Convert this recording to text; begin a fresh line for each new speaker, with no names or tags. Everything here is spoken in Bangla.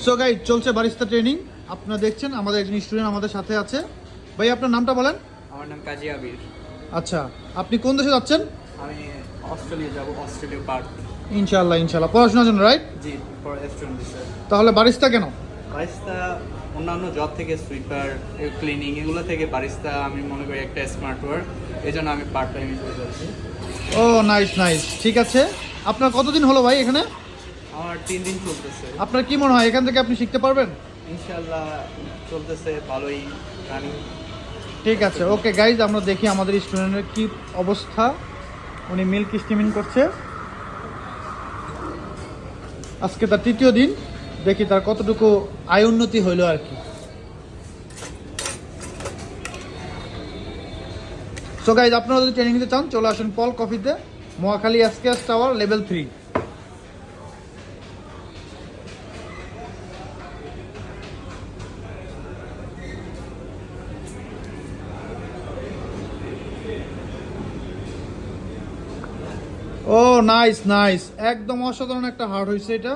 সো গাইস, চলছে বারিস্তা ট্রেনিং। আপনারা দেখছেন আমাদের একজন স্টুডেন্ট আমাদের সাথে আছে। ভাই, আপনার নামটা বলেন।
আমার নাম কাজী আবির।
আচ্ছা, আপনি কোন দেশে যাচ্ছেন?
আমি অস্ট্রেলিয়া যাব, অস্ট্রেলিয়া পার্ক।
ইনশাআল্লাহ ইনশাআল্লাহ, পড়াশোনার জন্য, right?
G, for student visa.
তাহলে বারিস্তা কেন?
বারিস্তা অন্যান্য জব থেকে সুইপার, ক্লিনিং এগুলো থেকে বারিস্তা আমি মনে করি একটা স্মার্ট ওয়ার্ক, এই জন্য আমি পার্ট টাইম হিসেবে যাচ্ছি।
ও নাইস নাইস, ঠিক আছে। আপনার কতদিন হলো ভাই এখানে?
আমার 3 দিন চলতেছে।
আপনার কি মনে হয় এখান থেকে আপনি শিখতে পারবেন?
ইনশাল্লাহ চলতেছে ভালোই, রানিং।
ঠিক আছে, ওকে গাইজ, আমরা দেখি আমাদের স্টুডেন্টের কি অবস্থা। উনি মিল্ক স্টিমিং করছে, আজকে তার 3য় দিন। দেখি তার কতটুকু আয় উন্নতি হইলো আর কি। সো গাইজ, আপনারা যদি ট্রেনিং নিতে চান চলে আসুন পল কফিতে, মহাখালী এসকেএস টাওয়ার, লেভেল 3। ও নাইস নাইস, একদম অসাধারণ একটা হার্ড হয়েছে এটা।